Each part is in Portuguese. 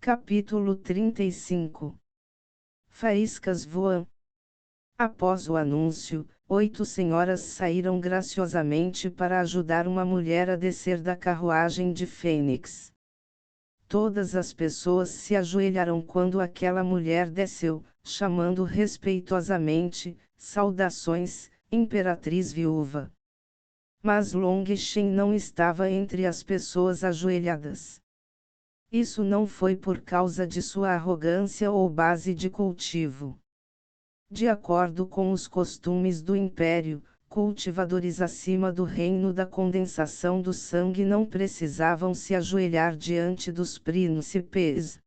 Capítulo 35. Faíscas voam. Após o anúncio, 8 senhoras saíram graciosamente para ajudar uma mulher a descer da carruagem de Fênix. Todas as pessoas se ajoelharam quando aquela mulher desceu, chamando respeitosamente: "Saudações, Imperatriz Viúva." Mas Long Shen não estava entre as pessoas ajoelhadas. Isso não foi por causa de sua arrogância ou base de cultivo. De acordo com os costumes do Império, cultivadores acima do reino da condensação do sangue não precisavam se ajoelhar diante dos príncipes.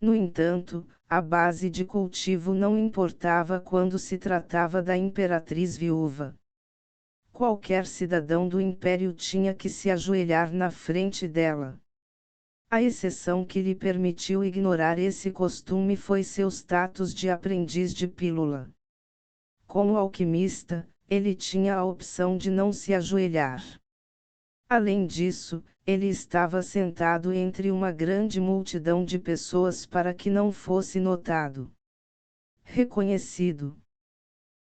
No entanto, a base de cultivo não importava quando se tratava da Imperatriz Viúva. Qualquer cidadão do Império tinha que se ajoelhar na frente dela. A exceção que lhe permitiu ignorar esse costume foi seu status de aprendiz de pílula. Como alquimista, ele tinha a opção de não se ajoelhar. Além disso, ele estava sentado entre uma grande multidão de pessoas para que não fosse notado. Reconhecido.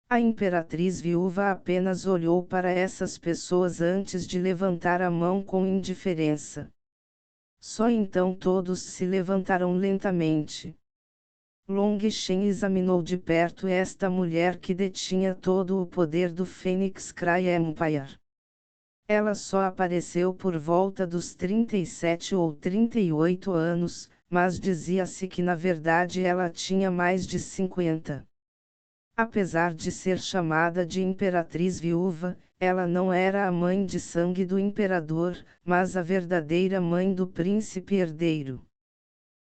A Imperatriz Viúva apenas olhou para essas pessoas antes de levantar a mão com indiferença. Só então todos se levantaram lentamente. Long Shen examinou de perto esta mulher que detinha todo o poder do Phoenix Cry Empire. Ela só apareceu por volta dos 37 ou 38 anos, mas dizia-se que na verdade ela tinha mais de 50. Apesar de ser chamada de Imperatriz Viúva, ela não era a mãe de sangue do imperador, mas a verdadeira mãe do príncipe herdeiro.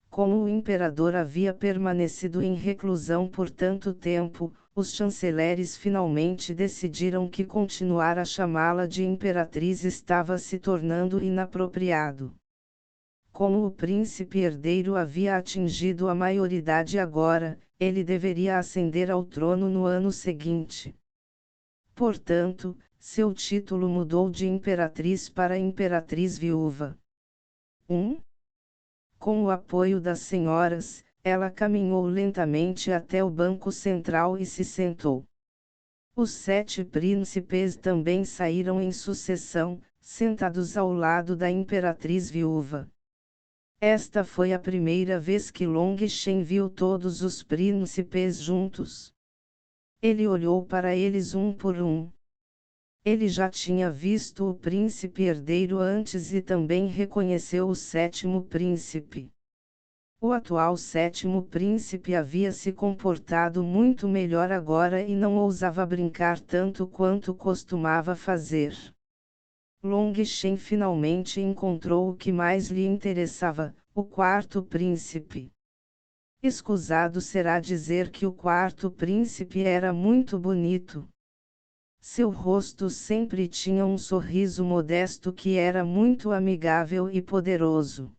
Como o imperador havia permanecido em reclusão por tanto tempo, os chanceleres finalmente decidiram que continuar a chamá-la de imperatriz estava se tornando inapropriado. Como o príncipe herdeiro havia atingido a maioridade agora, ele deveria ascender ao trono no ano seguinte. Portanto, seu título mudou de imperatriz para imperatriz viúva. 1. Com o apoio das senhoras, ela caminhou lentamente até o banco central e se sentou. Os 7 príncipes também saíram em sucessão, sentados ao lado da imperatriz viúva. Esta foi a primeira vez que Long Shen viu todos os príncipes juntos. Ele olhou para eles um por um. Ele já tinha visto o príncipe herdeiro antes e também reconheceu o 7º príncipe. O atual 7º príncipe havia se comportado muito melhor agora e não ousava brincar tanto quanto costumava fazer. Long Shen finalmente encontrou o que mais lhe interessava: o 4º príncipe. Escusado será dizer que o 4º príncipe era muito bonito. Seu rosto sempre tinha um sorriso modesto que era muito amigável e poderoso.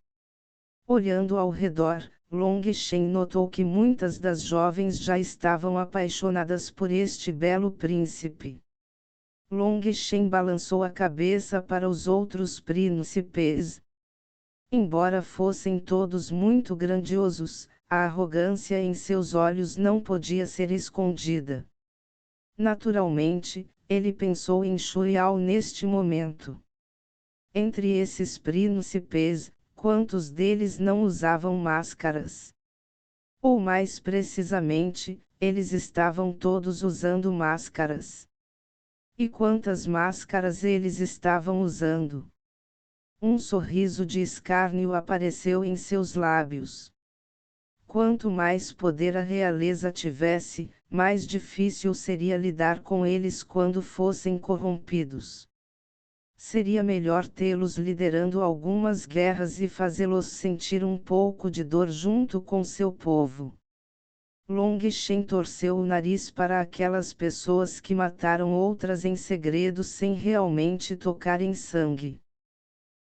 Olhando ao redor, Long Shen notou que muitas das jovens já estavam apaixonadas por este belo príncipe. Long Shen balançou a cabeça para os outros príncipes. Embora fossem todos muito grandiosos, a arrogância em seus olhos não podia ser escondida. Naturalmente, ele pensou em Shuiao neste momento. Entre esses príncipes, quantos deles não usavam máscaras? Ou mais precisamente, eles estavam todos usando máscaras. E quantas máscaras eles estavam usando? Um sorriso de escárnio apareceu em seus lábios. Quanto mais poder a realeza tivesse, mais difícil seria lidar com eles quando fossem corrompidos. Seria melhor tê-los liderando algumas guerras e fazê-los sentir um pouco de dor junto com seu povo. Long Shen torceu o nariz para aquelas pessoas que mataram outras em segredo sem realmente tocar em sangue.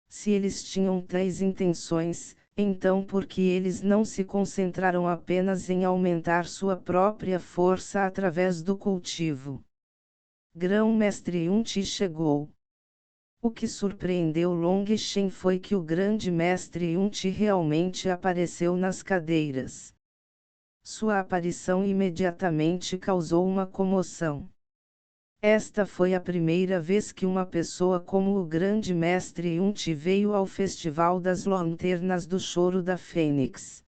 Se eles tinham tais intenções, então por que eles não se concentraram apenas em aumentar sua própria força através do cultivo? Grão-mestre Yunti chegou. O que surpreendeu Long Shen foi que o grande mestre Yunti realmente apareceu nas cadeiras. Sua aparição imediatamente causou uma comoção. Esta foi a primeira vez que uma pessoa como o grande mestre Yunti veio ao Festival das Lanternas do Choro da Fênix.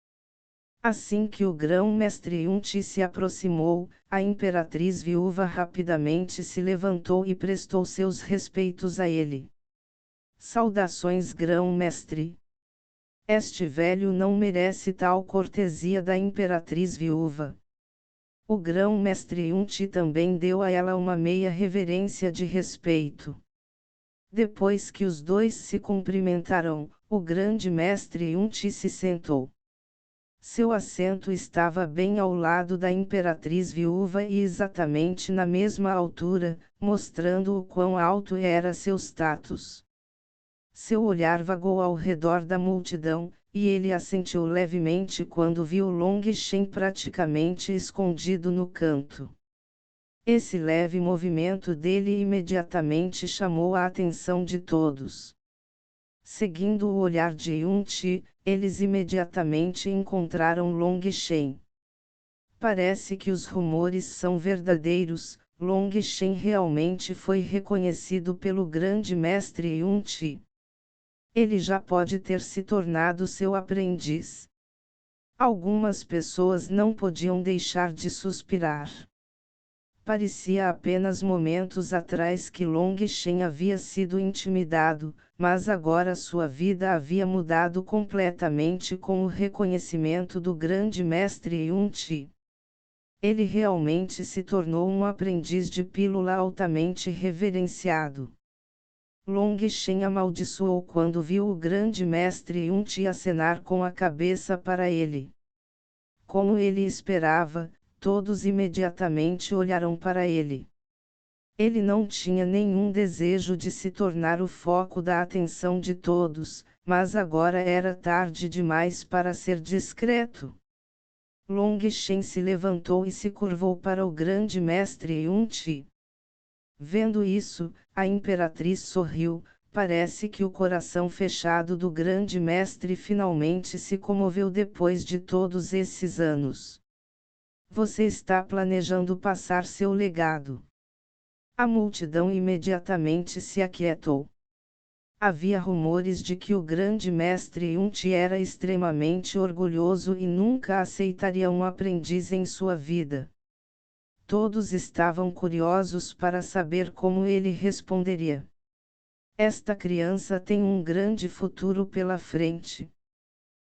Assim que o grão-mestre Yunti se aproximou, a imperatriz viúva rapidamente se levantou e prestou seus respeitos a ele. Saudações, grão-mestre. Este velho não merece tal cortesia da imperatriz viúva. O grão-mestre Yunti também deu a ela uma meia reverência de respeito. Depois que os dois se cumprimentaram, o grande mestre Yunti se sentou. Seu assento estava bem ao lado da imperatriz viúva e exatamente na mesma altura, mostrando o quão alto era seu status. Seu olhar vagou ao redor da multidão, e ele assentiu levemente quando viu Long Shen praticamente escondido no canto. Esse leve movimento dele imediatamente chamou a atenção de todos. Seguindo o olhar de Yunti, eles imediatamente encontraram Long Shen. Parece que os rumores são verdadeiros, Long Shen realmente foi reconhecido pelo grande mestre Yunti. Ele já pode ter se tornado seu aprendiz. Algumas pessoas não podiam deixar de suspirar. Parecia apenas momentos atrás que Long Shen havia sido intimidado, mas agora sua vida havia mudado completamente com o reconhecimento do grande mestre Yunti. Ele realmente se tornou um aprendiz de pílula altamente reverenciado. Long Shen amaldiçoou quando viu o grande mestre Yunti acenar com a cabeça para ele. Como ele esperava, todos imediatamente olharam para ele. Ele não tinha nenhum desejo de se tornar o foco da atenção de todos, mas agora era tarde demais para ser discreto. Long Shen se levantou e se curvou para o grande mestre Yunti. Vendo isso, a imperatriz sorriu, parece que o coração fechado do grande mestre finalmente se comoveu depois de todos esses anos. Você está planejando passar seu legado. A multidão imediatamente se aquietou. Havia rumores de que o grande mestre Yunti era extremamente orgulhoso e nunca aceitaria um aprendiz em sua vida. Todos estavam curiosos para saber como ele responderia. Esta criança tem um grande futuro pela frente.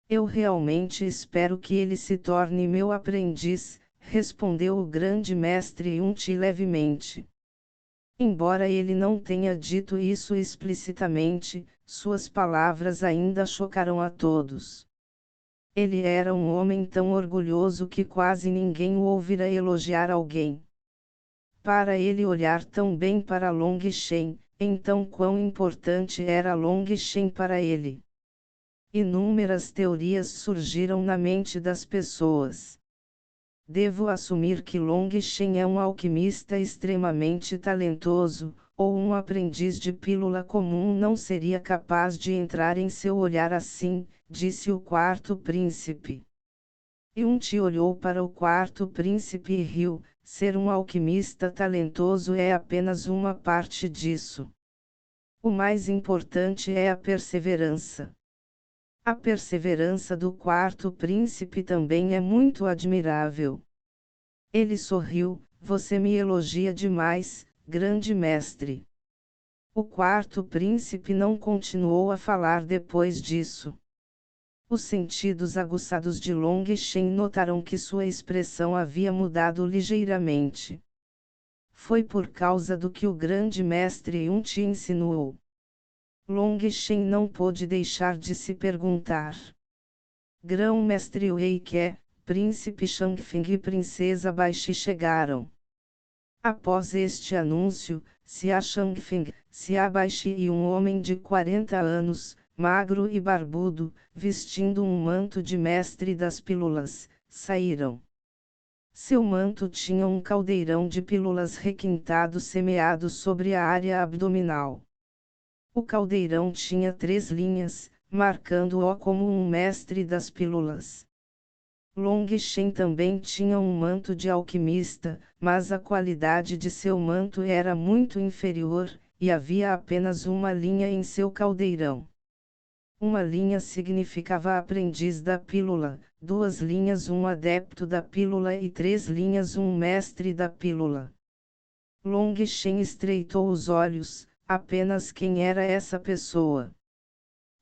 Eu realmente espero que ele se torne meu aprendiz, respondeu o grande mestre Yunti levemente. Embora ele não tenha dito isso explicitamente, suas palavras ainda chocaram a todos. Ele era um homem tão orgulhoso que quase ninguém o ouvira elogiar alguém. Para ele olhar tão bem para Long Shen, então quão importante era Long Shen para ele. Inúmeras teorias surgiram na mente das pessoas. Devo assumir que Long Shen é um alquimista extremamente talentoso, ou um aprendiz de pílula comum não seria capaz de entrar em seu olhar assim, disse o quarto príncipe. Yunti olhou para o quarto príncipe e riu, ser um alquimista talentoso é apenas uma parte disso. O mais importante é a perseverança. A perseverança do quarto príncipe também é muito admirável. Ele sorriu, você me elogia demais, grande mestre. O quarto príncipe não continuou a falar depois disso. Os sentidos aguçados de Long Shen notaram que sua expressão havia mudado ligeiramente. Foi por causa do que o grande mestre Yunti insinuou. Long Shen não pôde deixar de se perguntar. Grão-mestre Wei Ke, príncipe Shangfeng e princesa Baishi chegaram. Após este anúncio, Xia Shangfeng, Xia Baishi e um homem de 40 anos, magro e barbudo, vestindo um manto de mestre das pílulas, saíram. Seu manto tinha um caldeirão de pílulas requintado semeado sobre a área abdominal. O caldeirão tinha 3 linhas, marcando-o como um mestre das pílulas. Long Shen também tinha um manto de alquimista, mas a qualidade de seu manto era muito inferior, e havia apenas uma linha em seu caldeirão. Uma linha significava aprendiz da pílula, 2 linhas um adepto da pílula e 3 linhas um mestre da pílula. Long Shen estreitou os olhos, apenas quem era essa pessoa?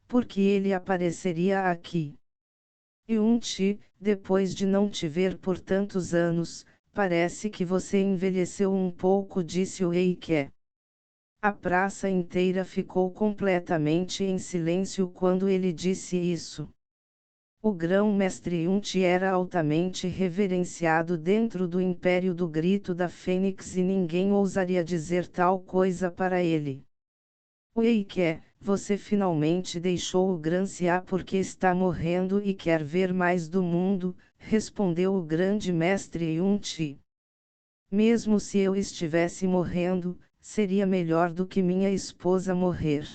Por que ele apareceria aqui? Yun-Ti, depois de não te ver por tantos anos, parece que você envelheceu um pouco, disse o Eike. A praça inteira ficou completamente em silêncio quando ele disse isso. O grão-mestre Yun-Ti era altamente reverenciado dentro do Império do Grito da Fênix e ninguém ousaria dizer tal coisa para ele. O Eike, você finalmente deixou o Gran-Xia porque está morrendo e quer ver mais do mundo, respondeu o grande mestre Yun-Ti. Mesmo se eu estivesse morrendo, seria melhor do que minha esposa morrer.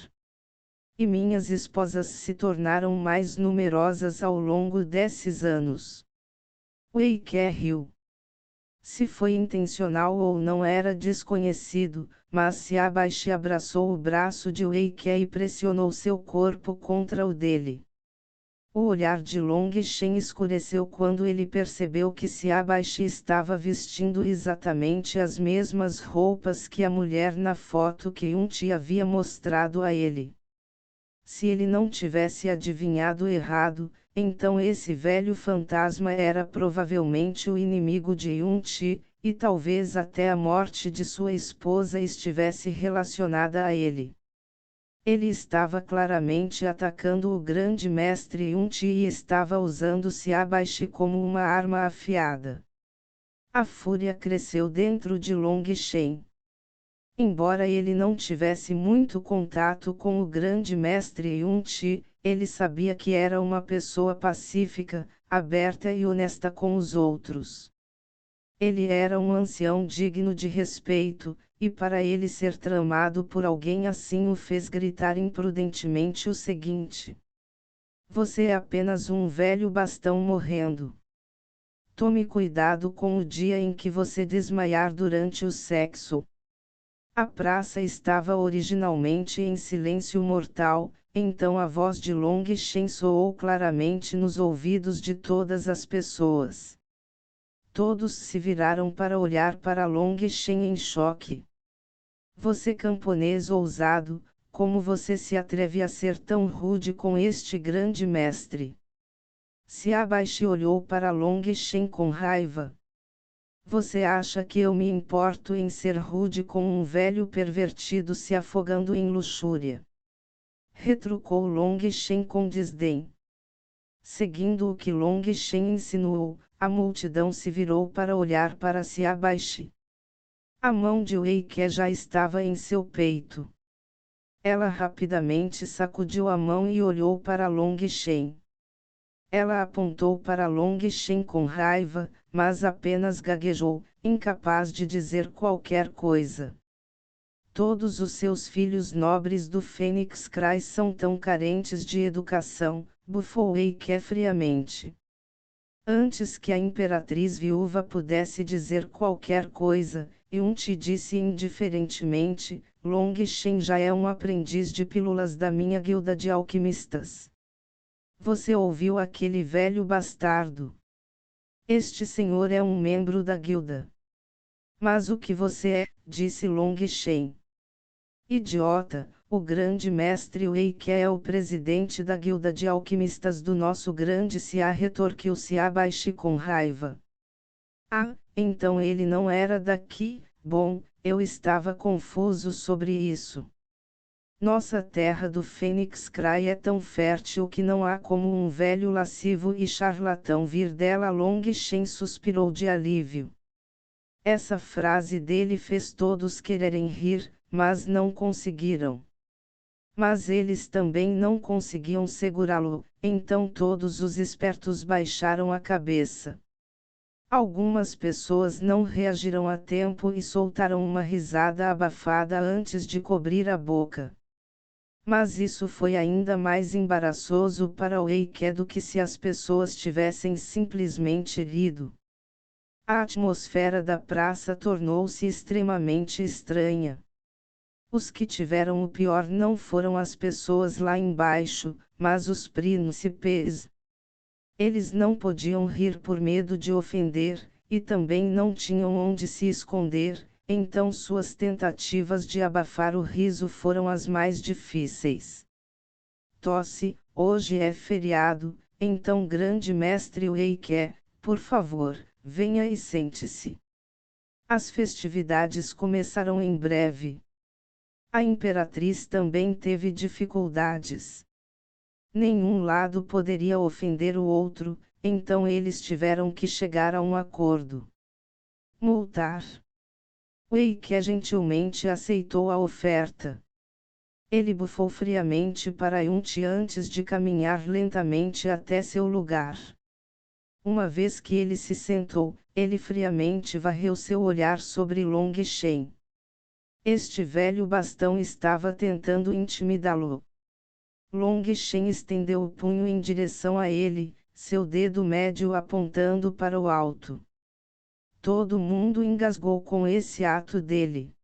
E minhas esposas se tornaram mais numerosas ao longo desses anos. O Eike riu. Se foi intencional ou não era desconhecido, mas Siabashi abraçou o braço de Weike e pressionou seu corpo contra o dele. O olhar de Long Shen escureceu quando ele percebeu que Siabashi estava vestindo exatamente as mesmas roupas que a mulher na foto que Yun-Ti havia mostrado a ele. Se ele não tivesse adivinhado errado, então esse velho fantasma era provavelmente o inimigo de Yun-Ti, e talvez até a morte de sua esposa estivesse relacionada a ele. Ele estava claramente atacando o grande mestre Yun-Ti e estava usando Siabashi como uma arma afiada. A fúria cresceu dentro de Long Shen. Embora ele não tivesse muito contato com o grande mestre Yun-Ti, ele sabia que era uma pessoa pacífica, aberta e honesta com os outros. Ele era um ancião digno de respeito, e para ele ser tramado por alguém assim o fez gritar imprudentemente o seguinte: Você é apenas um velho bastão morrendo. Tome cuidado com o dia em que você desmaiar durante o sexo. A praça estava originalmente em silêncio mortal, então a voz de Long Shen soou claramente nos ouvidos de todas as pessoas. Todos se viraram para olhar para Long Shen em choque. Você camponês ousado, como você se atreve a ser tão rude com este grande mestre? Siabashi olhou para Long Shen com raiva. Você acha que eu me importo em ser rude com um velho pervertido se afogando em luxúria? Retrucou Long Shen com desdém. Seguindo o que Long Shen insinuou, a multidão se virou para olhar para Siabashi. A mão de Weike já estava em seu peito. Ela rapidamente sacudiu a mão e olhou para Long Shen. Ela apontou para Long Shen com raiva, mas apenas gaguejou, incapaz de dizer qualquer coisa. Todos os seus filhos nobres do Fênix Cry são tão carentes de educação, bufou Eike friamente. Antes que a imperatriz viúva pudesse dizer qualquer coisa, Yun-Ti disse indiferentemente, Long Shen já é um aprendiz de pílulas da minha guilda de alquimistas. Você ouviu aquele velho bastardo? Este senhor é um membro da guilda. Mas o que você é? Disse Long Shen. Idiota, o grande mestre Weike é o presidente da guilda de alquimistas do nosso grande Xia, retorquiu Siabashi com raiva. Ah, então ele não era daqui? Bom, eu estava confuso sobre isso. Nossa terra do Fênix Cry é tão fértil que não há como um velho lascivo e charlatão vir dela. Long Shen suspirou de alívio. Essa frase dele fez todos quererem rir, mas não conseguiram. Mas eles também não conseguiam segurá-lo, então todos os espertos baixaram a cabeça. Algumas pessoas não reagiram a tempo e soltaram uma risada abafada antes de cobrir a boca. Mas isso foi ainda mais embaraçoso para o Eike do que se as pessoas tivessem simplesmente rido. A atmosfera da praça tornou-se extremamente estranha. Os que tiveram o pior não foram as pessoas lá embaixo, mas os príncipes. Eles não podiam rir por medo de ofender, e também não tinham onde se esconder, então suas tentativas de abafar o riso foram as mais difíceis. Tosse, hoje é feriado, então grande mestre Eike, por favor, venha e sente-se. As festividades começarão em breve. A imperatriz também teve dificuldades. Nenhum lado poderia ofender o outro, então eles tiveram que chegar a um acordo. Multar. Eike gentilmente aceitou a oferta. Ele bufou friamente para Yunti antes de caminhar lentamente até seu lugar. Uma vez que ele se sentou, ele friamente varreu seu olhar sobre Long Shen. Este velho bastão estava tentando intimidá-lo. Long Shen estendeu o punho em direção a ele, seu dedo médio apontando para o alto. Todo mundo engasgou com esse ato dele.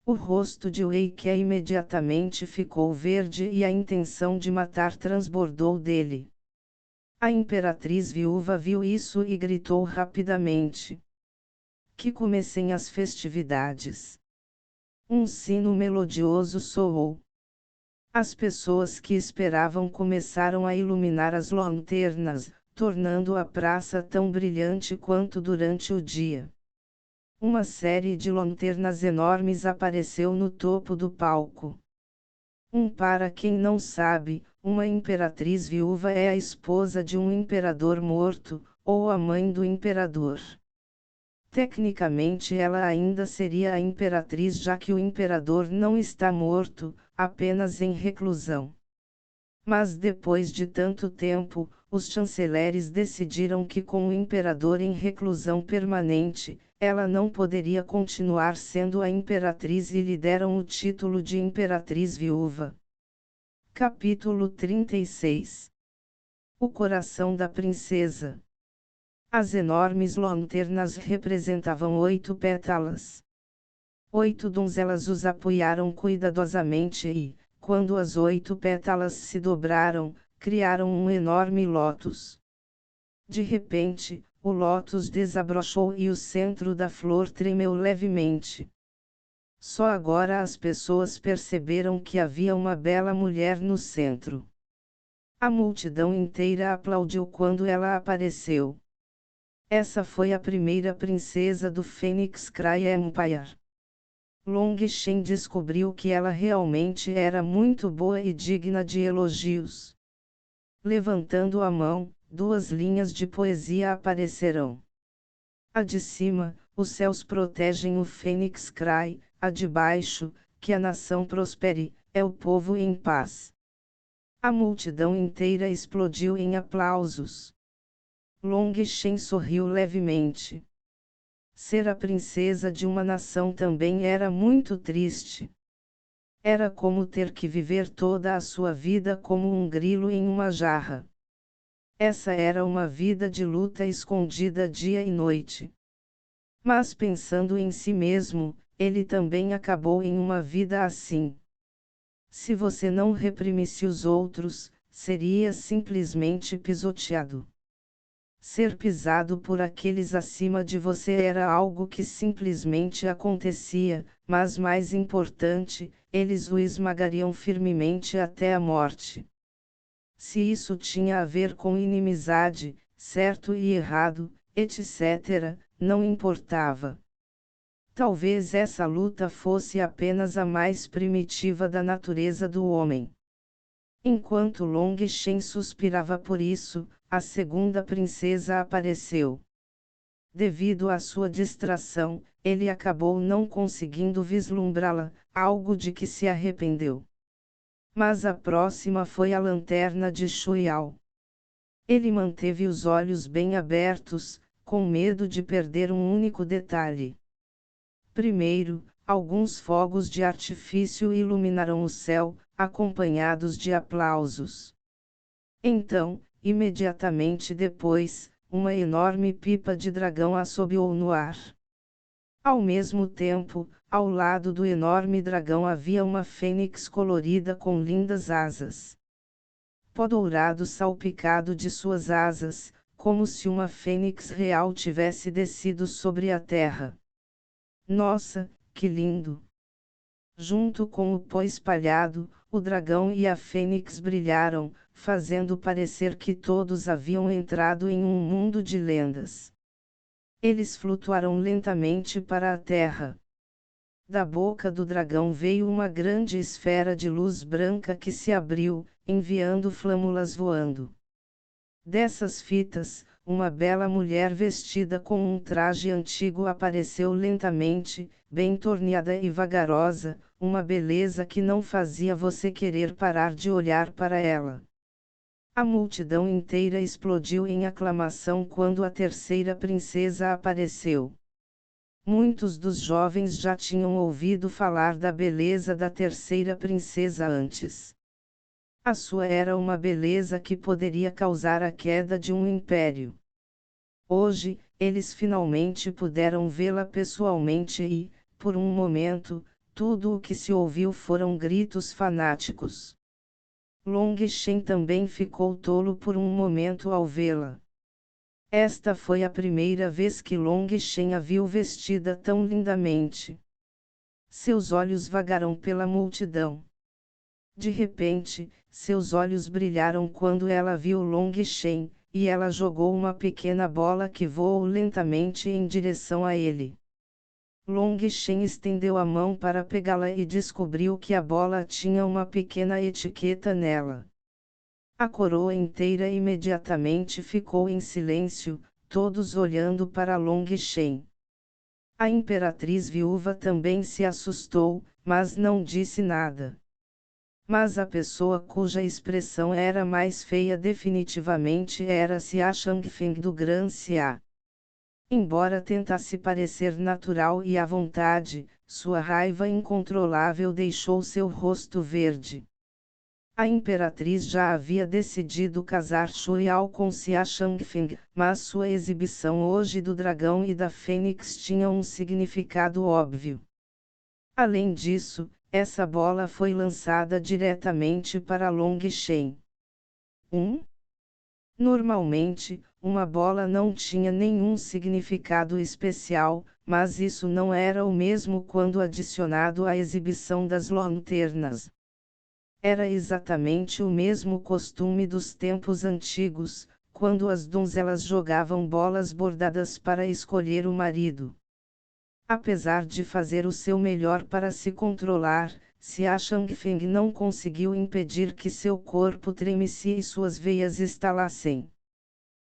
O rosto de Eike imediatamente ficou verde e a intenção de matar transbordou dele. A imperatriz viúva viu isso e gritou rapidamente. Que comecem as festividades. Um sino melodioso soou. As pessoas que esperavam começaram a iluminar as lanternas, tornando a praça tão brilhante quanto durante o dia. Uma série de lanternas enormes apareceu no topo do palco. Para quem não sabe, uma imperatriz viúva é a esposa de um imperador morto, ou a mãe do imperador. Tecnicamente ela ainda seria a imperatriz já que o imperador não está morto, apenas em reclusão. Mas depois de tanto tempo, os chanceleres decidiram que com o imperador em reclusão permanente, ela não poderia continuar sendo a imperatriz e lhe deram o título de imperatriz viúva. Capítulo 36. O coração da princesa. As enormes lanternas representavam 8 pétalas. 8 donzelas os apoiaram cuidadosamente e, quando as 8 pétalas se dobraram, criaram um enorme lótus. De repente, o lótus desabrochou e o centro da flor tremeu levemente. Só agora as pessoas perceberam que havia uma bela mulher no centro. A multidão inteira aplaudiu quando ela apareceu. Essa foi a primeira princesa do Phoenix Cry Empire. Long Shen descobriu que ela realmente era muito boa e digna de elogios. Levantando a mão, 2 linhas de poesia aparecerão. A de cima, os céus protegem o Phoenix Cry, a de baixo, que a nação prospere, é o povo em paz. A multidão inteira explodiu em aplausos. Long Shen sorriu levemente. Ser a princesa de uma nação também era muito triste. Era como ter que viver toda a sua vida como um grilo em uma jarra. Essa era uma vida de luta escondida dia e noite. Mas pensando em si mesmo, ele também acabou em uma vida assim. Se você não reprimisse os outros, seria simplesmente pisoteado. Ser pisado por aqueles acima de você era algo que simplesmente acontecia, mas mais importante, eles o esmagariam firmemente até a morte. Se isso tinha a ver com inimizade, certo e errado, etc., não importava. Talvez essa luta fosse apenas a mais primitiva da natureza do homem. Enquanto Long Shen suspirava por isso, a segunda princesa apareceu. Devido à sua distração, ele acabou não conseguindo vislumbrá-la, algo de que se arrependeu. Mas a próxima foi a lanterna de Shuiao. Ele manteve os olhos bem abertos, com medo de perder um único detalhe. Primeiro, alguns fogos de artifício iluminaram o céu, acompanhados de aplausos. Então, imediatamente depois, uma enorme pipa de dragão assobiou no ar. Ao mesmo tempo, ao lado do enorme dragão havia uma fênix colorida com lindas asas. Pó dourado salpicado de suas asas, como se uma fênix real tivesse descido sobre a terra. Nossa, que lindo! Junto com o pó espalhado, o dragão e a fênix brilharam, fazendo parecer que todos haviam entrado em um mundo de lendas. Eles flutuaram lentamente para a terra. Da boca do dragão veio uma grande esfera de luz branca que se abriu, enviando flâmulas voando. Dessas fitas, uma bela mulher vestida com um traje antigo apareceu lentamente, bem torneada e vagarosa, uma beleza que não fazia você querer parar de olhar para ela. A multidão inteira explodiu em aclamação quando a terceira princesa apareceu. Muitos dos jovens já tinham ouvido falar da beleza da terceira princesa antes. A sua era uma beleza que poderia causar a queda de um império. Hoje, eles finalmente puderam vê-la pessoalmente e, por um momento, tudo o que se ouviu foram gritos fanáticos. Long Shen também ficou tolo por um momento ao vê-la. Esta foi a primeira vez que Long Shen a viu vestida tão lindamente. Seus olhos vagaram pela multidão. De repente, seus olhos brilharam quando ela viu Long Shen, e ela jogou uma pequena bola que voou lentamente em direção a ele. Long Shen estendeu a mão para pegá-la e descobriu que a bola tinha uma pequena etiqueta nela. A coroa inteira imediatamente ficou em silêncio, todos olhando para Long Shen. A imperatriz viúva também se assustou, mas não disse nada. Mas a pessoa cuja expressão era mais feia definitivamente era Xia Changfeng do Gran Xia. Embora tentasse parecer natural e à vontade, sua raiva incontrolável deixou seu rosto verde. A imperatriz já havia decidido casar Shuiao com Xia Changfeng, mas sua exibição hoje do dragão e da fênix tinha um significado óbvio. Além disso, essa bola foi lançada diretamente para Long Shen. Normalmente, uma bola não tinha nenhum significado especial, mas isso não era o mesmo quando adicionado à exibição das lanternas. Era exatamente o mesmo costume dos tempos antigos, quando as donzelas jogavam bolas bordadas para escolher o marido. Apesar de fazer o seu melhor para se controlar, Xia Changfeng não conseguiu impedir que seu corpo tremesse e suas veias estalassem.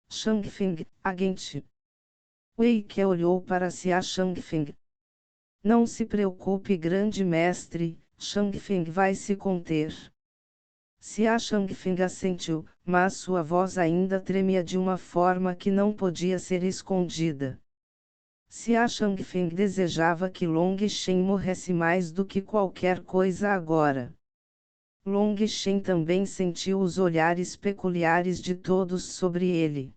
Changfeng, agente. Wei Ke olhou para Xia Changfeng. Não se preocupe, grande mestre, Changfeng vai se conter. Xia Changfeng assentiu, mas sua voz ainda tremia de uma forma que não podia ser escondida. Xia Changfeng desejava que Long Shen morresse mais do que qualquer coisa agora. Long Shen também sentiu os olhares peculiares de todos sobre ele.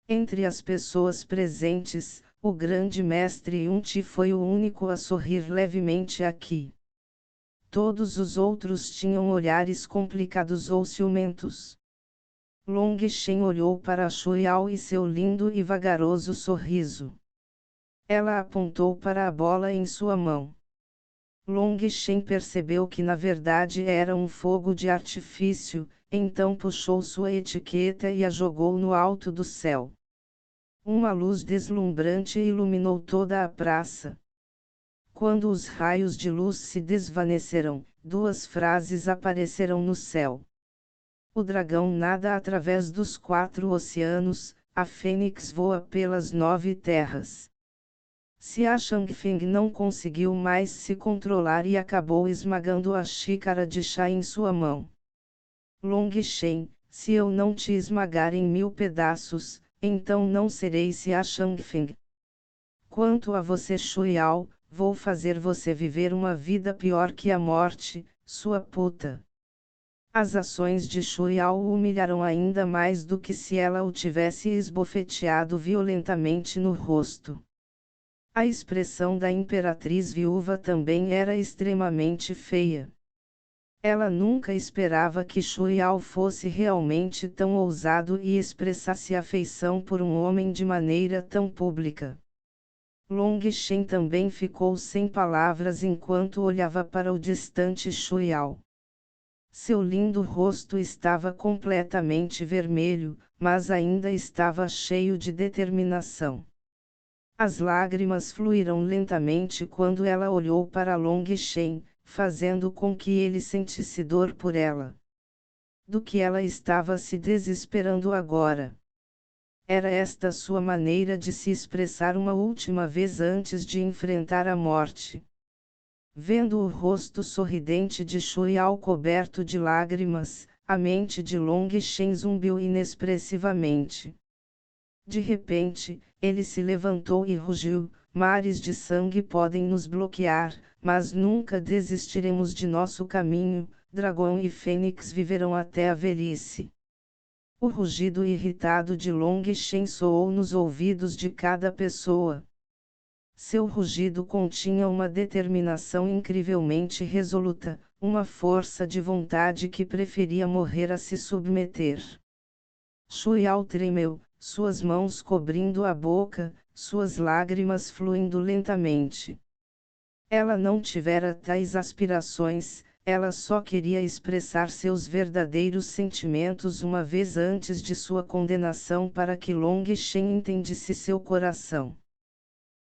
Entre as pessoas presentes, o grande mestre Yunti foi o único a sorrir levemente aqui. Todos os outros tinham olhares complicados ou ciumentos. Long Shen olhou para Shuiao e seu lindo e vagaroso sorriso. Ela apontou para a bola em sua mão. Long Shen percebeu que na verdade era um fogo de artifício, então puxou sua etiqueta e a jogou no alto do céu. Uma luz deslumbrante iluminou toda a praça. Quando os raios de luz se desvaneceram, duas frases apareceram no céu. O dragão nada através dos 4 oceanos, a fênix voa pelas 9 terras. Xia Changfeng não conseguiu mais se controlar e acabou esmagando a xícara de chá em sua mão. Long Shen, se eu não te esmagar em 1000 pedaços, então não serei Xia Changfeng. Quanto a você, Shuiao, vou fazer você viver uma vida pior que a morte, sua puta. As ações de Shu Yao o humilharam ainda mais do que se ela o tivesse esbofeteado violentamente no rosto. A expressão da imperatriz viúva também era extremamente feia. Ela nunca esperava que Shu Yao fosse realmente tão ousado e expressasse afeição por um homem de maneira tão pública. Long Shen também ficou sem palavras enquanto olhava para o distante Shu Yao. Seu lindo rosto estava completamente vermelho, mas ainda estava cheio de determinação. As lágrimas fluíram lentamente quando ela olhou para Long Shen, fazendo com que ele sentisse dor por ela. Do que ela estava se desesperando agora? Era esta sua maneira de se expressar uma última vez antes de enfrentar a morte. Vendo o rosto sorridente de Shu Yao coberto de lágrimas, a mente de Long Shen zumbiu inexpressivamente. De repente, ele se levantou e rugiu: mares de sangue podem nos bloquear, mas nunca desistiremos de nosso caminho, dragão e fênix viverão até a velhice. O rugido irritado de Long Shen soou nos ouvidos de cada pessoa. Seu rugido continha uma determinação incrivelmente resoluta, uma força de vontade que preferia morrer a se submeter. Shu Yao tremeu, suas mãos cobrindo a boca, suas lágrimas fluindo lentamente. Ela não tivera tais aspirações, ela só queria expressar seus verdadeiros sentimentos uma vez antes de sua condenação para que Long Shen entendesse seu coração.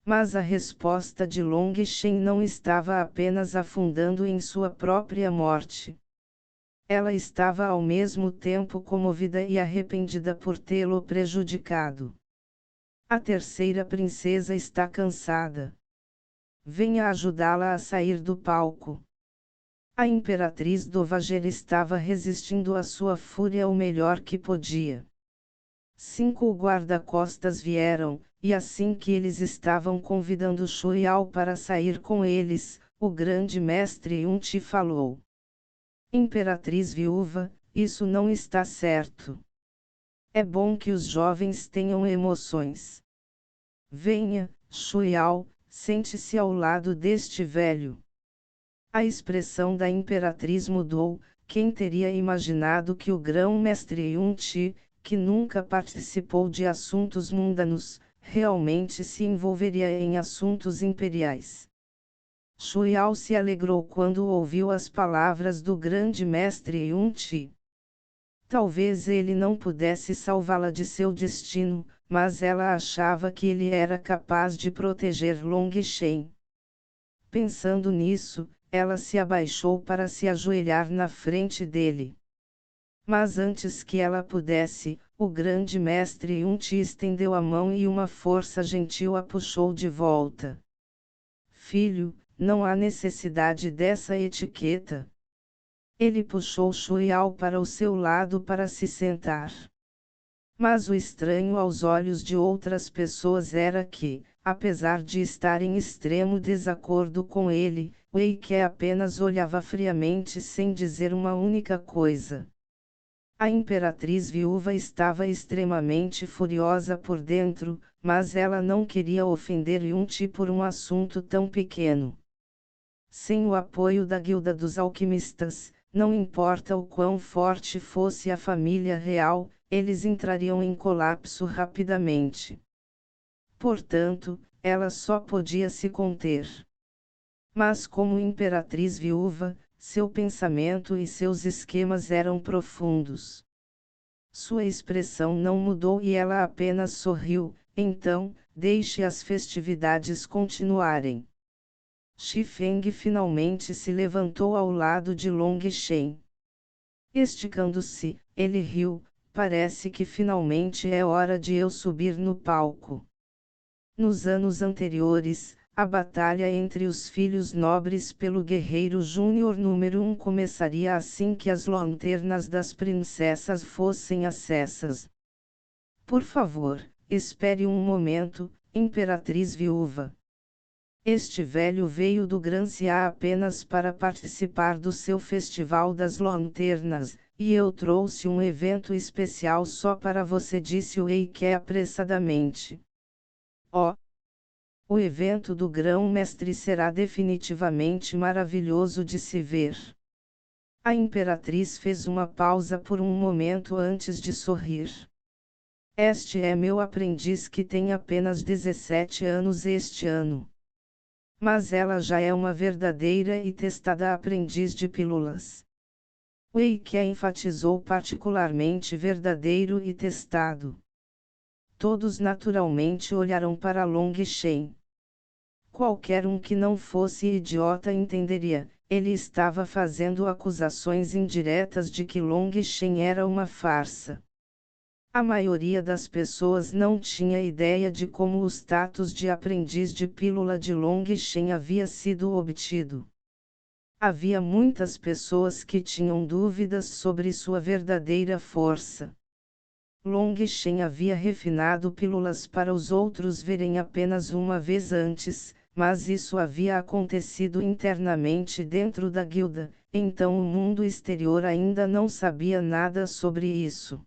Mas a resposta de Long Shen não estava apenas afundando em sua própria morte. Ela estava ao mesmo tempo comovida e arrependida por tê-lo prejudicado. A terceira princesa está cansada. Venha ajudá-la a sair do palco. A imperatriz Dowager estava resistindo à sua fúria o melhor que podia. 5 guarda-costas vieram, e assim que eles estavam convidando Shu Yao para sair com eles, o grande mestre Yun-Ti falou: Imperatriz viúva, isso não está certo. É bom que os jovens tenham emoções. Venha, Shu Yao, sente-se ao lado deste velho. A expressão da imperatriz mudou. Quem teria imaginado que o grão-mestre Yun-Ti, que nunca participou de assuntos mundanos, realmente se envolveria em assuntos imperiais? Shu Yao se alegrou quando ouviu as palavras do grande mestre Yun-Ti. Talvez ele não pudesse salvá-la de seu destino, mas ela achava que ele era capaz de proteger Long Shen. Pensando nisso, ela se abaixou para se ajoelhar na frente dele. Mas antes que ela pudesse, o grande mestre Yun-Ti estendeu a mão e uma força gentil a puxou de volta. Filho, não há necessidade dessa etiqueta. Ele puxou Shu Yao para o seu lado para se sentar. Mas o estranho aos olhos de outras pessoas era que, apesar de estar em extremo desacordo com ele, Wei Ke apenas olhava friamente sem dizer uma única coisa. A imperatriz viúva estava extremamente furiosa por dentro, mas ela não queria ofender Yun-Ti por um assunto tão pequeno. Sem o apoio da Guilda dos Alquimistas, não importa o quão forte fosse a família real, eles entrariam em colapso rapidamente. Portanto, ela só podia se conter. Mas como imperatriz viúva, seu pensamento e seus esquemas eram profundos. Sua expressão não mudou e ela apenas sorriu. Então, deixe as festividades continuarem. Shi Feng finalmente se levantou ao lado de Long Shen. Esticando-se, ele riu: parece que finalmente é hora de eu subir no palco. Nos anos anteriores, a batalha entre os filhos nobres pelo guerreiro júnior número 1 começaria assim que as lanternas das princesas fossem acessas. Por favor, espere um momento, imperatriz viúva. Este velho veio do Grancia apenas para participar do seu Festival das Lanternas, e eu trouxe um evento especial só para você, disse o Eike apressadamente. Oh! O evento do grão-mestre será definitivamente maravilhoso de se ver. A imperatriz fez uma pausa por um momento antes de sorrir. Este é meu aprendiz que tem apenas 17 anos este ano. Mas ela já é uma verdadeira e testada aprendiz de pílulas. Eike enfatizou particularmente verdadeiro e testado. Todos naturalmente olharam para Long Shen. Qualquer um que não fosse idiota entenderia, ele estava fazendo acusações indiretas de que Long Shen era uma farsa. A maioria das pessoas não tinha ideia de como o status de aprendiz de pílula de Long Shen havia sido obtido. Havia muitas pessoas que tinham dúvidas sobre sua verdadeira força. Long Shen havia refinado pílulas para os outros verem apenas uma vez antes, mas isso havia acontecido internamente dentro da guilda, então o mundo exterior ainda não sabia nada sobre isso.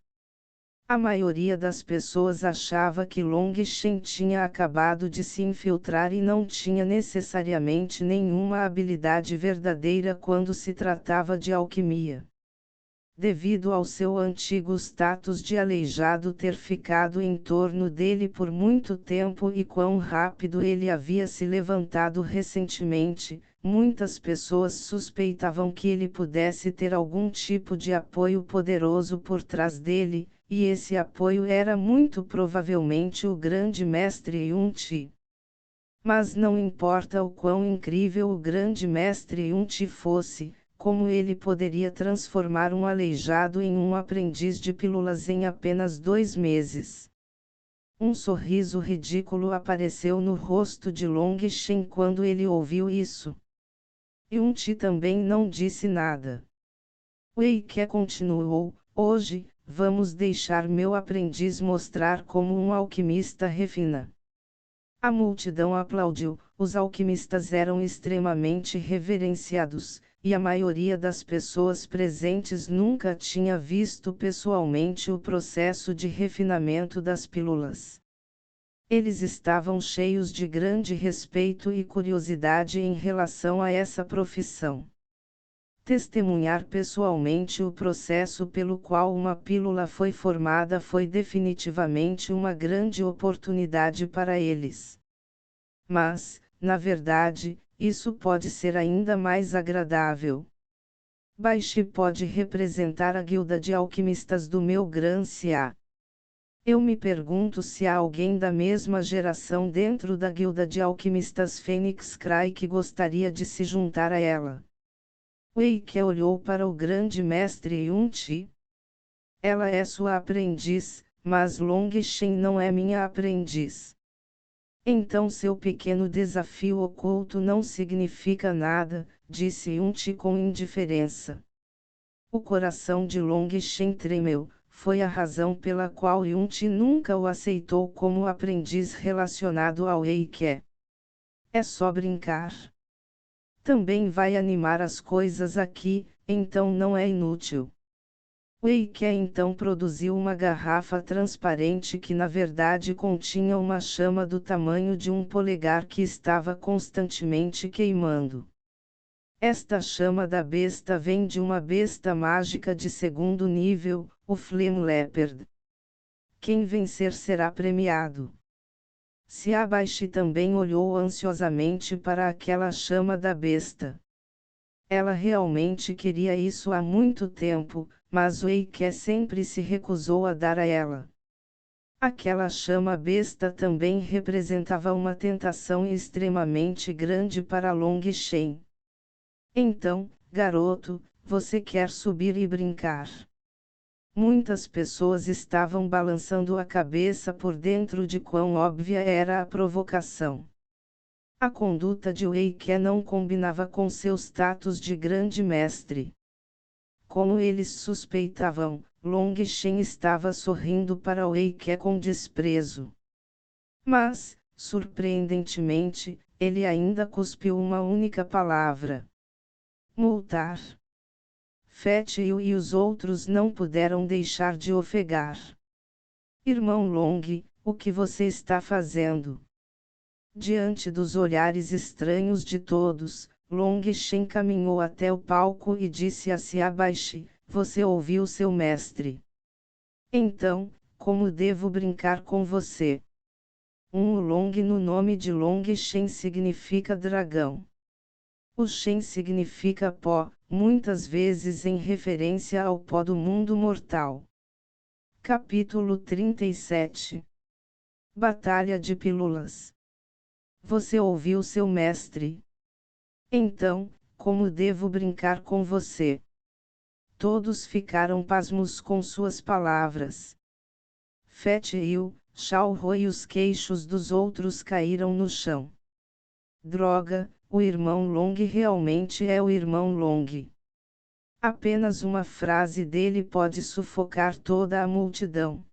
A maioria das pessoas achava que Long Shen tinha acabado de se infiltrar e não tinha necessariamente nenhuma habilidade verdadeira quando se tratava de alquimia. Devido ao seu antigo status de aleijado ter ficado em torno dele por muito tempo e quão rápido ele havia se levantado recentemente, muitas pessoas suspeitavam que ele pudesse ter algum tipo de apoio poderoso por trás dele, e esse apoio era muito provavelmente o grande mestre Yun-Ti. Mas não importa o quão incrível o grande mestre Yun-Ti fosse, como ele poderia transformar um aleijado em um aprendiz de pílulas em apenas 2 meses? Um sorriso ridículo apareceu no rosto de Long Shen quando ele ouviu isso. Yun-Ti também não disse nada. Eike continuou: hoje, vamos deixar meu aprendiz mostrar como um alquimista refina. A multidão aplaudiu, os alquimistas eram extremamente reverenciados, e a maioria das pessoas presentes nunca tinha visto pessoalmente o processo de refinamento das pílulas. Eles estavam cheios de grande respeito e curiosidade em relação a essa profissão. Testemunhar pessoalmente o processo pelo qual uma pílula foi formada foi definitivamente uma grande oportunidade para eles. Mas, na verdade, isso pode ser ainda mais agradável. Baixe pode representar a guilda de alquimistas do meu Grancia. Eu me pergunto se há alguém da mesma geração dentro da guilda de alquimistas Fênix Cry que gostaria de se juntar a ela. Eike olhou para o grande mestre Yun-Ti. Ela é sua aprendiz, mas Long Shen não é minha aprendiz. Então seu pequeno desafio oculto não significa nada, disse Yun-Ti com indiferença. O coração de Long Shen tremeu, foi a razão pela qual Yun-Ti nunca o aceitou como aprendiz relacionado ao Eike. É só brincar. Também vai animar as coisas aqui, então não é inútil. Eike então produziu uma garrafa transparente que na verdade continha uma chama do tamanho de um polegar que estava constantemente queimando. Esta chama da besta vem de uma besta mágica de 2º nível, o Flame Leopard. Quem vencer será premiado. Siabashi também olhou ansiosamente para aquela chama da besta. Ela realmente queria isso há muito tempo, mas o Eike sempre se recusou a dar a ela. Aquela chama besta também representava uma tentação extremamente grande para Long Shen. Então, garoto, você quer subir e brincar? Muitas pessoas estavam balançando a cabeça por dentro de quão óbvia era a provocação. A conduta de Eike não combinava com seu status de grande mestre. Como eles suspeitavam, Long Shen estava sorrindo para Eike com desprezo. Mas, surpreendentemente, ele ainda cuspiu uma única palavra: multar. Fethiel e os outros não puderam deixar de ofegar. Irmão Long, o que você está fazendo? Diante dos olhares estranhos de todos, Long Shen caminhou até o palco e disse a Xiaobai: você ouviu seu mestre. Então, como devo brincar com você? O Long no nome de Long Shen significa dragão. O Shen significa pó, muitas vezes em referência ao pó do mundo mortal. Capítulo 37. Batalha de pílulas. Você ouviu seu mestre. Então, como devo brincar com você? Todos ficaram pasmos com suas palavras. Fethiel, Xiaohu e os queixos dos outros caíram no chão. Droga, o irmão Long realmente é o irmão Long. Apenas uma frase dele pode sufocar toda a multidão.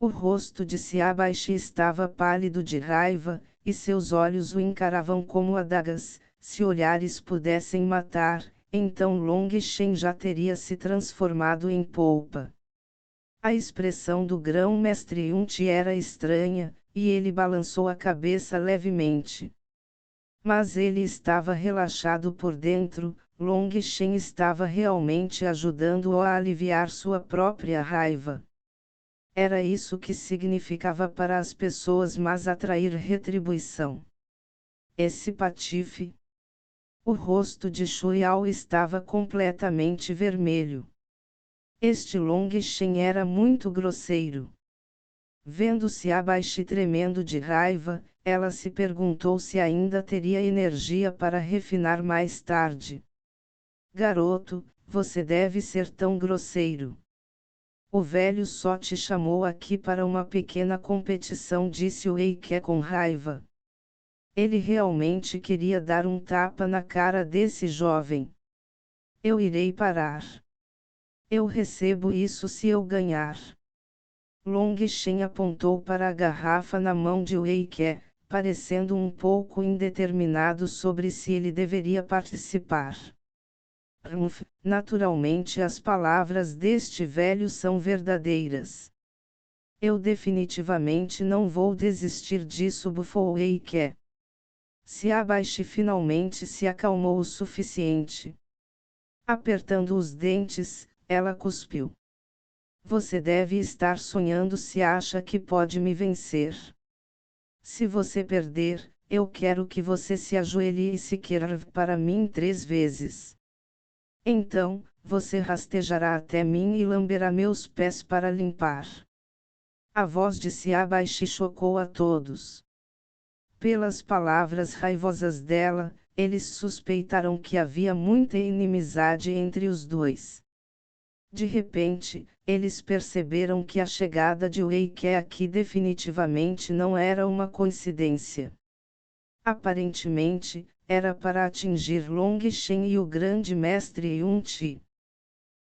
O rosto de Xiaobai estava pálido de raiva, e seus olhos o encaravam como adagas. Se olhares pudessem matar, então Long Shen já teria se transformado em polpa. A expressão do grão-mestre Yunti era estranha, e ele balançou a cabeça levemente. Mas ele estava relaxado por dentro. Long Shen estava realmente ajudando-o a aliviar sua própria raiva. Era isso que significava para as pessoas mas atrair retribuição. Esse patife. O rosto de Shuiao estava completamente vermelho. Este Long Shen era muito grosseiro. Vendo-se abaixo tremendo de raiva, ela se perguntou se ainda teria energia para refinar mais tarde. Garoto, você deve ser tão grosseiro. O velho só te chamou aqui para uma pequena competição, disse o Eike com raiva. Ele realmente queria dar um tapa na cara desse jovem. Eu irei parar. Eu recebo isso se eu ganhar. Long Shen apontou para a garrafa na mão de Eike, parecendo um pouco indeterminado sobre se ele deveria participar. Naturalmente as palavras deste velho são verdadeiras. Eu definitivamente não vou desistir disso, bufou Eike. Xiaobai finalmente se acalmou o suficiente. Apertando os dentes, ela cuspiu. Você deve estar sonhando se acha que pode me vencer. Se você perder, eu quero que você se ajoelhe e se queira para mim 3 vezes. Então, você rastejará até mim e lamberá meus pés para limpar. A voz de Xiaobai chocou a todos. Pelas palavras raivosas dela, eles suspeitaram que havia muita inimizade entre os dois. De repente, eles perceberam que a chegada de Eike aqui definitivamente não era uma coincidência. Aparentemente, era para atingir Long Shen e o grande mestre Yunti.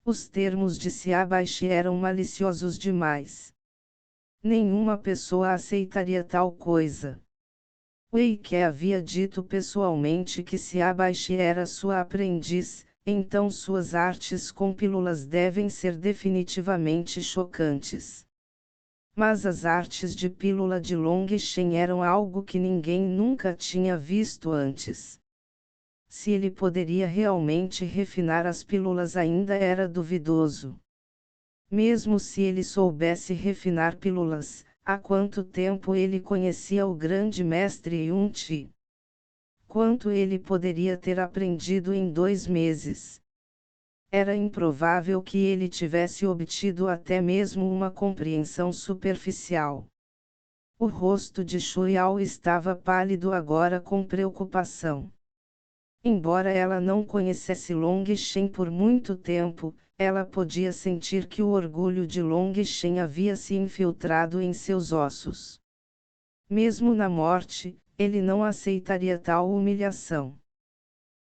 Os termos de Xiaobai eram maliciosos demais. Nenhuma pessoa aceitaria tal coisa. Eike havia dito pessoalmente que Xiaobai era sua aprendiz, então suas artes com pílulas devem ser definitivamente chocantes. Mas as artes de pílula de Long Shen eram algo que ninguém nunca tinha visto antes. Se ele poderia realmente refinar as pílulas ainda era duvidoso. Mesmo se ele soubesse refinar pílulas, há quanto tempo ele conhecia o grande mestre Yunti? Quanto ele poderia ter aprendido em 2 meses? Era improvável que ele tivesse obtido até mesmo uma compreensão superficial. O rosto de Shuiao estava pálido agora com preocupação. Embora ela não conhecesse Long Shen por muito tempo, ela podia sentir que o orgulho de Long Shen havia se infiltrado em seus ossos. Mesmo na morte, ele não aceitaria tal humilhação.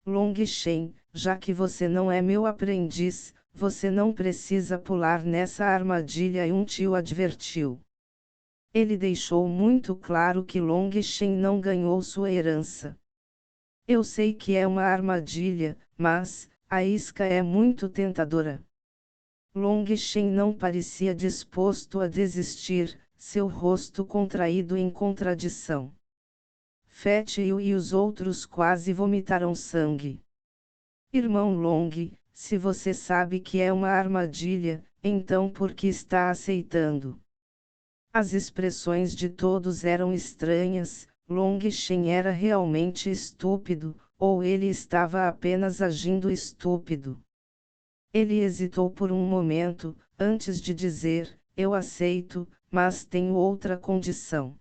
Long Shen, já que você não é meu aprendiz, você não precisa pular nessa armadilha, Yunti o advertiu. Ele deixou muito claro que Long Shen não ganhou sua herança. Eu sei que é uma armadilha, mas a isca é muito tentadora. Long Shen não parecia disposto a desistir, seu rosto contraído em contradição. Fat Yu e os outros quase vomitaram sangue. Irmão Long, se você sabe que é uma armadilha, então por que está aceitando? As expressões de todos eram estranhas. Long Shen era realmente estúpido, ou ele estava apenas agindo estúpido. Ele hesitou por um momento, antes de dizer, eu aceito, mas tenho outra condição.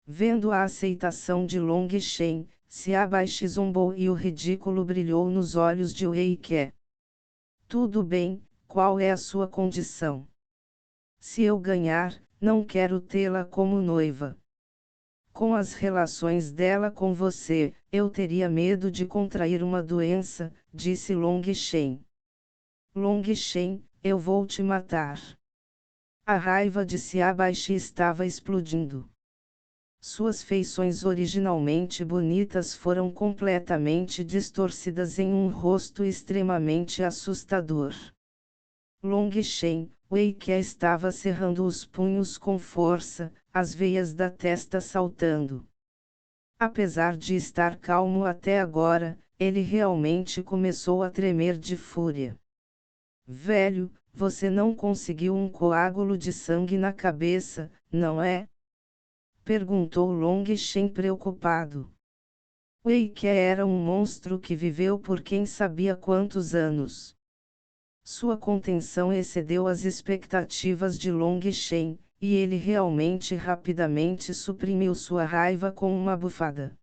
Vendo a aceitação de Long Shen, Xiabai zombou e o ridículo brilhou nos olhos de Wei Ke. Tudo bem, qual é a sua condição? Se eu ganhar, não quero tê-la como noiva. Com as relações dela com você, eu teria medo de contrair uma doença, disse Long Shen. Long Shen, eu vou te matar. A raiva de Xiabai estava explodindo. Suas feições originalmente bonitas foram completamente distorcidas em um rosto extremamente assustador. Long Shen, Wei Ke estava cerrando os punhos com força, as veias da testa saltando. Apesar de estar calmo até agora, ele realmente começou a tremer de fúria. Velho, você não conseguiu um coágulo de sangue na cabeça, não é? Perguntou Long Shen preocupado. Wei Ke era um monstro que viveu por quem sabia quantos anos. Sua contenção excedeu as expectativas de Long Shen, e ele realmente rapidamente suprimiu sua raiva com uma bufada.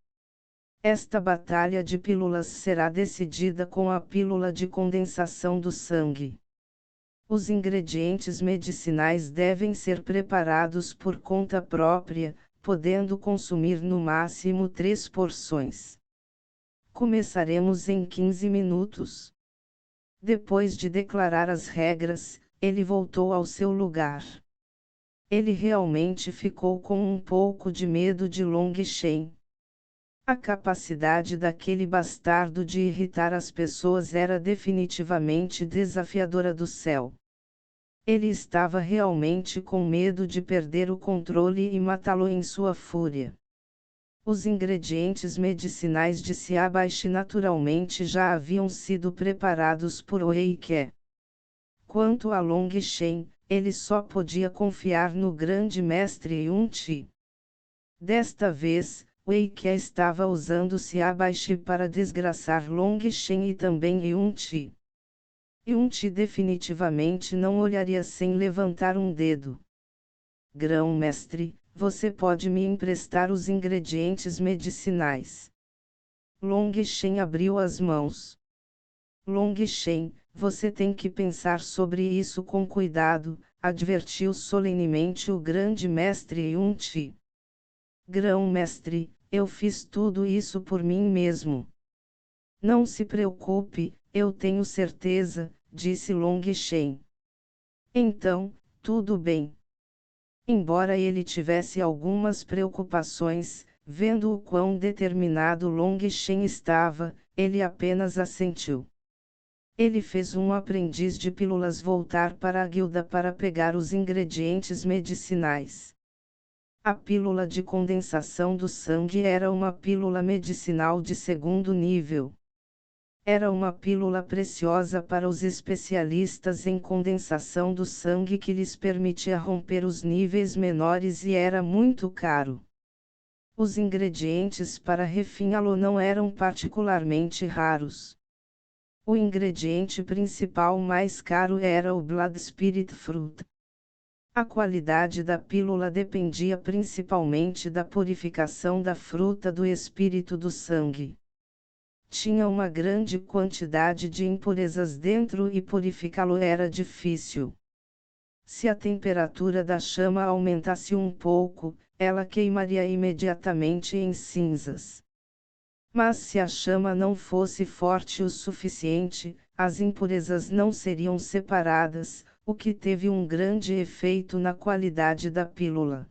Esta batalha de pílulas será decidida com a pílula de condensação do sangue. Os ingredientes medicinais devem ser preparados por conta própria, podendo consumir no máximo 3 porções. Começaremos em 15 minutos. Depois de declarar as regras, ele voltou ao seu lugar. Ele realmente ficou com um pouco de medo de Long Shen. A capacidade daquele bastardo de irritar as pessoas era definitivamente desafiadora do céu. Ele estava realmente com medo de perder o controle e matá-lo em sua fúria. Os ingredientes medicinais de Xiabai naturalmente já haviam sido preparados por Wei Ke. Quanto a Long Shen, ele só podia confiar no grande mestre Yun Ti. Desta vez, Wei Ke estava usando Xiabai para desgraçar Long Shen e também Yun Ti. Yun Ti definitivamente não olharia sem levantar um dedo. Grão-mestre, você pode me emprestar os ingredientes medicinais? Long Shen abriu as mãos. Long Shen, você tem que pensar sobre isso com cuidado, advertiu solenemente o grande mestre Yun Ti. Grão-mestre, eu fiz tudo isso por mim mesmo. Não se preocupe, eu tenho certeza, disse Long Shen. Então, tudo bem. Embora ele tivesse algumas preocupações, vendo o quão determinado Long Shen estava, ele apenas assentiu. Ele fez um aprendiz de pílulas voltar para a guilda para pegar os ingredientes medicinais. A pílula de condensação do sangue era uma pílula medicinal de segundo nível. Era uma pílula preciosa para os especialistas em condensação do sangue que lhes permitia romper os níveis menores e era muito caro. Os ingredientes para refiná-lo não eram particularmente raros. O ingrediente principal mais caro era o Blood Spirit Fruit. A qualidade da pílula dependia principalmente da purificação da fruta do espírito do sangue. Tinha uma grande quantidade de impurezas dentro e purificá-lo era difícil. Se a temperatura da chama aumentasse um pouco, ela queimaria imediatamente em cinzas. Mas se a chama não fosse forte o suficiente, as impurezas não seriam separadas, o que teve um grande efeito na qualidade da pílula.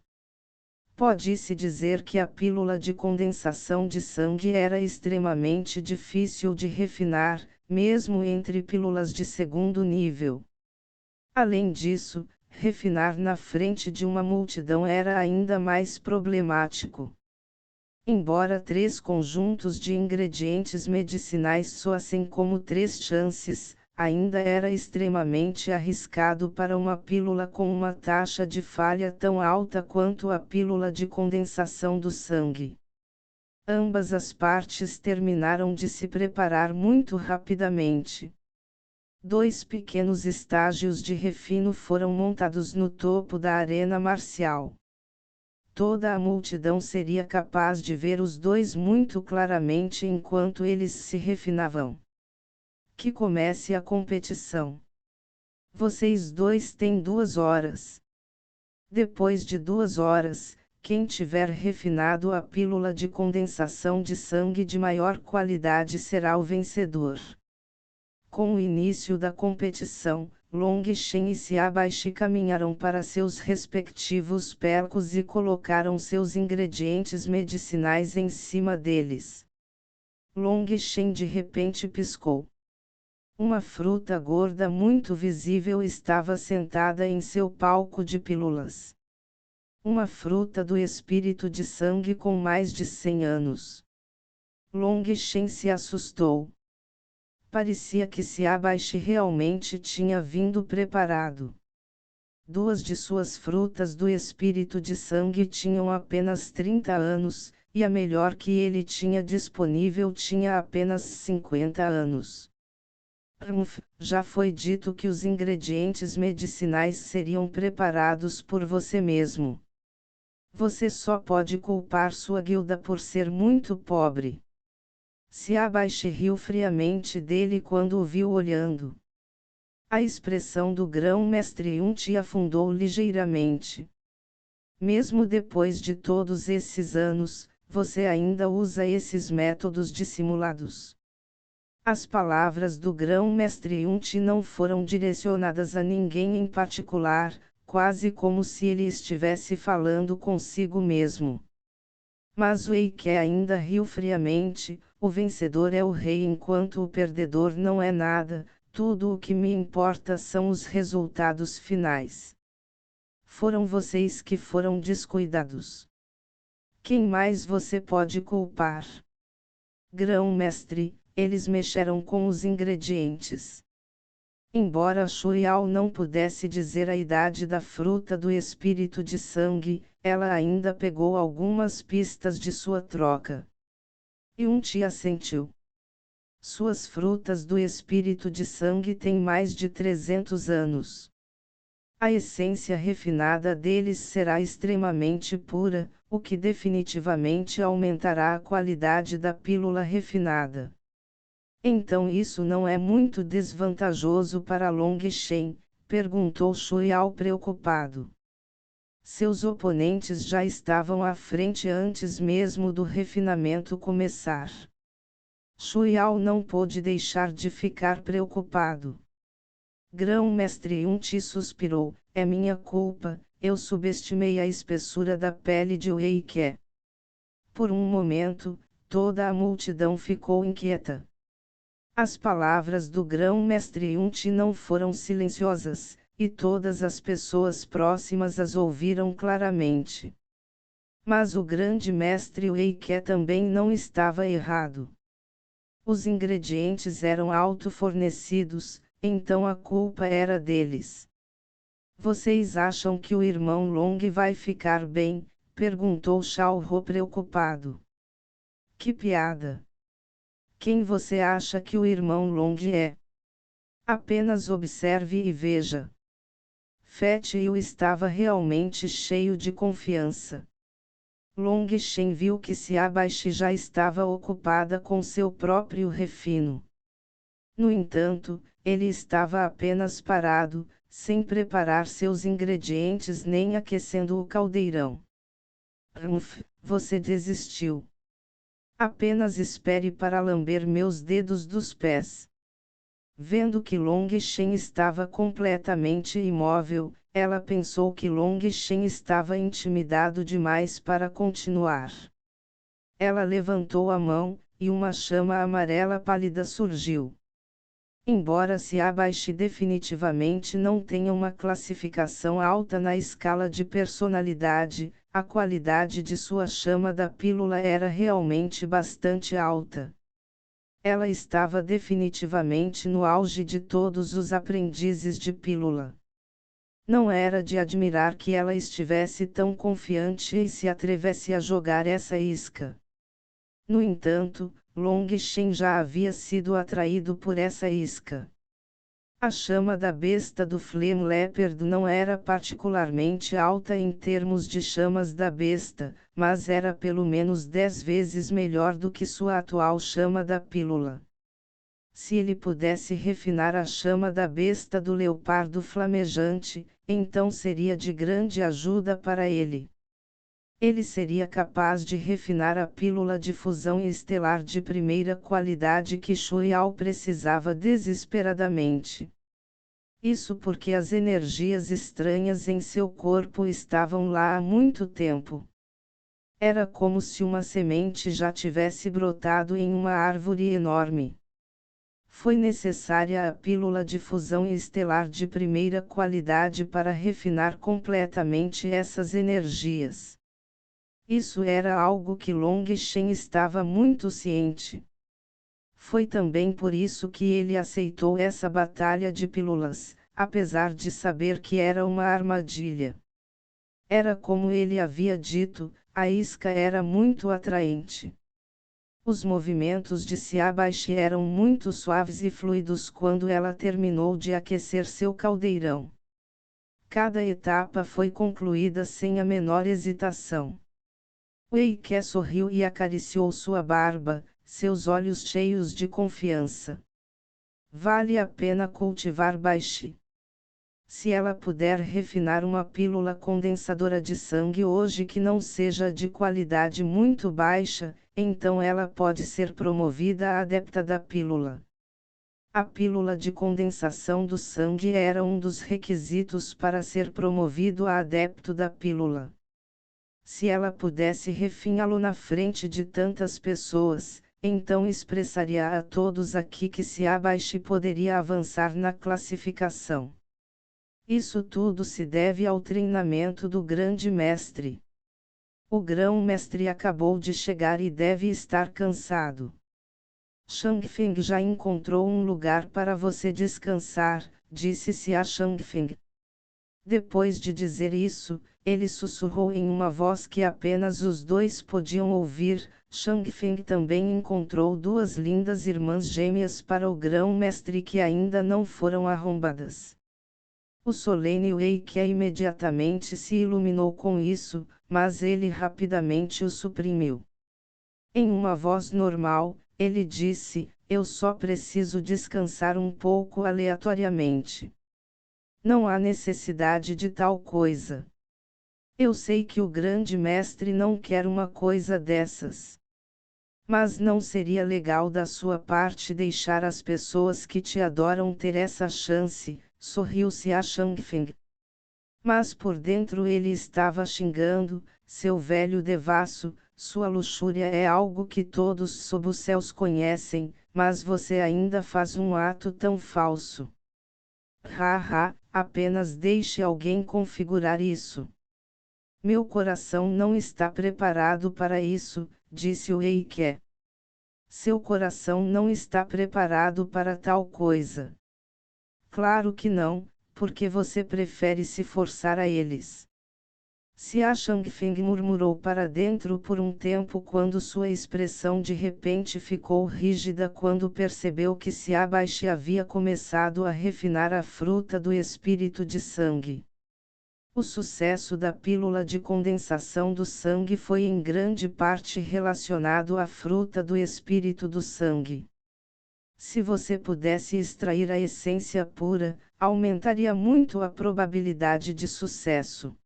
Pode-se dizer que a pílula de condensação de sangue era extremamente difícil de refinar, mesmo entre pílulas de segundo nível. Além disso, refinar na frente de uma multidão era ainda mais problemático. Embora 3 conjuntos de ingredientes medicinais soassem como 3 chances, ainda era extremamente arriscado para uma pílula com uma taxa de falha tão alta quanto a pílula de condensação do sangue. Ambas as partes terminaram de se preparar muito rapidamente. 2 pequenos estágios de refino foram montados no topo da arena marcial. Toda a multidão seria capaz de ver os dois muito claramente enquanto eles se refinavam. Que comece a competição. Vocês dois têm 2 horas. Depois de 2 horas, quem tiver refinado a pílula de condensação de sangue de maior qualidade será o vencedor. Com o início da competição, Long Shen e Xiaobai caminharam para seus respectivos percos e colocaram seus ingredientes medicinais em cima deles. Long Shen de repente piscou. Uma fruta gorda muito visível estava sentada em seu palco de pílulas. Uma fruta do espírito de sangue com mais de 100 anos. Long Shen se assustou. Parecia que Xiaobai realmente tinha vindo preparado. 2 de suas frutas do espírito de sangue tinham apenas 30 anos, e a melhor que ele tinha disponível tinha apenas 50 anos. Já foi dito que os ingredientes medicinais seriam preparados por você mesmo. Você só pode culpar sua guilda por ser muito pobre. Xiaobai riu friamente dele quando o viu olhando. A expressão do grão-mestre Yunti afundou ligeiramente. Mesmo depois de todos esses anos, você ainda usa esses métodos dissimulados. As palavras do grão-mestre Yunti não foram direcionadas a ninguém em particular, quase como se ele estivesse falando consigo mesmo. Mas o Eike ainda riu friamente. O vencedor é o rei enquanto o perdedor não é nada, tudo o que me importa são os resultados finais. Foram vocês que foram descuidados. Quem mais você pode culpar? Grão-mestre, eles mexeram com os ingredientes. Embora Shuiao não pudesse dizer a idade da fruta do espírito de sangue, ela ainda pegou algumas pistas de sua troca. Yunti assentiu. Suas frutas do espírito de sangue têm mais de 300 anos. A essência refinada deles será extremamente pura, o que definitivamente aumentará a qualidade da pílula refinada. Então isso não é muito desvantajoso para Long Shen? Perguntou Shuiao preocupado. Seus oponentes já estavam à frente antes mesmo do refinamento começar. Shuiao não pôde deixar de ficar preocupado. Grão-mestre Yunti suspirou, é minha culpa, eu subestimei a espessura da pele de Weike. Por um momento, toda a multidão ficou inquieta. As palavras do grão-mestre Yunti não foram silenciosas, e todas as pessoas próximas as ouviram claramente. Mas o grande mestre Weike também não estava errado. Os ingredientes eram autofornecidos, então a culpa era deles. Vocês acham que o irmão Long vai ficar bem? Perguntou Xiaohu preocupado. Que piada! Quem você acha que o irmão Long é? Apenas observe e veja. Fat Yu estava realmente cheio de confiança. Long Shen viu que Xiaobai já estava ocupada com seu próprio refino. No entanto, ele estava apenas parado, sem preparar seus ingredientes nem aquecendo o caldeirão. Você desistiu. Apenas espere para lamber meus dedos dos pés. Vendo que Long Shen estava completamente imóvel, Ela pensou que Long Shen estava intimidado demais para continuar. Ela levantou a mão, e uma chama amarela pálida surgiu. Embora se abaixe definitivamente não tenha uma classificação alta na escala de personalidade, a qualidade de sua chama da pílula era realmente bastante alta. Ela estava definitivamente no auge de todos os aprendizes de pílula. Não era de admirar que ela estivesse tão confiante e se atrevesse a jogar essa isca. No entanto, Long Shen já havia sido atraído por essa isca. A chama da besta do Flame Leopard não era particularmente alta em termos de chamas da besta, mas era pelo menos 10 vezes melhor do que sua atual chama da pílula. Se ele pudesse refinar a chama da besta do leopardo flamejante, então seria de grande ajuda para ele. Ele seria capaz de refinar a pílula de fusão estelar de primeira qualidade que Shuiao precisava desesperadamente. Isso porque as energias estranhas em seu corpo estavam lá há muito tempo. Era como se uma semente já tivesse brotado em uma árvore enorme. Foi necessária a pílula de fusão estelar de primeira qualidade para refinar completamente essas energias. Isso era algo que Long Shen estava muito ciente. Foi também por isso que ele aceitou essa batalha de pílulas, apesar de saber que era uma armadilha. Era como ele havia dito, a isca era muito atraente. Os movimentos de Siabashi eram muito suaves e fluidos quando ela terminou de aquecer seu caldeirão. Cada etapa foi concluída sem a menor hesitação. Wei Ke sorriu e acariciou sua barba, seus olhos cheios de confiança. Vale a pena cultivar Baishi. Se ela puder refinar uma pílula condensadora de sangue hoje que não seja de qualidade muito baixa, então ela pode ser promovida a adepta da pílula. A pílula de condensação do sangue era um dos requisitos para ser promovido a adepto da pílula. Se ela pudesse refiná-lo na frente de tantas pessoas, então expressaria a todos aqui que Siabashi poderia avançar na classificação. Isso tudo se deve ao treinamento do grande mestre. O grão-mestre acabou de chegar e deve estar cansado. Shangfeng já encontrou um lugar para você descansar, disse-se a Shangfeng. Depois de dizer isso, ele sussurrou em uma voz que apenas os dois podiam ouvir. Shangfeng também encontrou duas lindas irmãs gêmeas para o grão-mestre que ainda não foram arrombadas. O solene Wei Ke imediatamente se iluminou com isso, mas ele rapidamente o suprimiu. Em uma voz normal, ele disse: eu só preciso descansar um pouco aleatoriamente. Não há necessidade de tal coisa. Eu sei que o grande mestre não quer uma coisa dessas. Mas não seria legal da sua parte deixar as pessoas que te adoram ter essa chance, sorriu-se a Shangfeng. Mas por dentro ele estava xingando, seu velho devasso, sua luxúria é algo que todos sob os céus conhecem, mas você ainda faz um ato tão falso. Haha, apenas deixe alguém configurar isso. Meu coração não está preparado para isso, disse Wei Ke. Seu coração não está preparado para tal coisa. Claro que não, porque você prefere se forçar a eles. Xia Shangfeng murmurou para dentro por um tempo quando sua expressão de repente ficou rígida quando percebeu que Siabashi havia começado a refinar a fruta do espírito de sangue. O sucesso da pílula de condensação do sangue foi em grande parte relacionado à fruta do espírito do sangue. Se você pudesse extrair a essência pura, aumentaria muito a probabilidade de sucesso.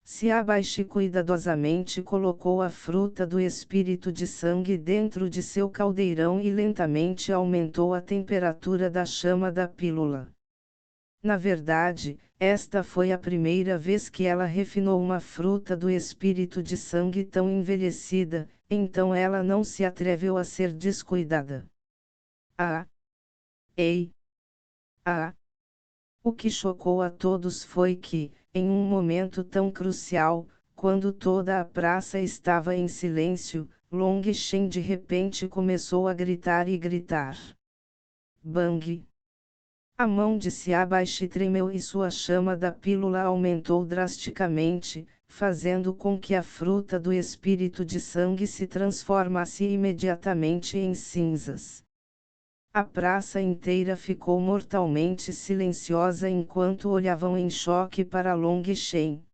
Siabashi cuidadosamente colocou a fruta do espírito de sangue dentro de seu caldeirão e lentamente aumentou a temperatura da chama da pílula. Na verdade, esta foi a primeira vez que ela refinou uma fruta do espírito de sangue tão envelhecida, então ela não se atreveu a ser descuidada. Ah! Ei! Ah! O que chocou a todos foi que, em um momento tão crucial, quando toda a praça estava em silêncio, Long Shen de repente começou a gritar e gritar. Bang! A mão de Xiaobai tremeu e sua chama da pílula aumentou drasticamente, fazendo com que a fruta do espírito de sangue se transformasse imediatamente em cinzas. A praça inteira ficou mortalmente silenciosa enquanto olhavam em choque para Long Shen.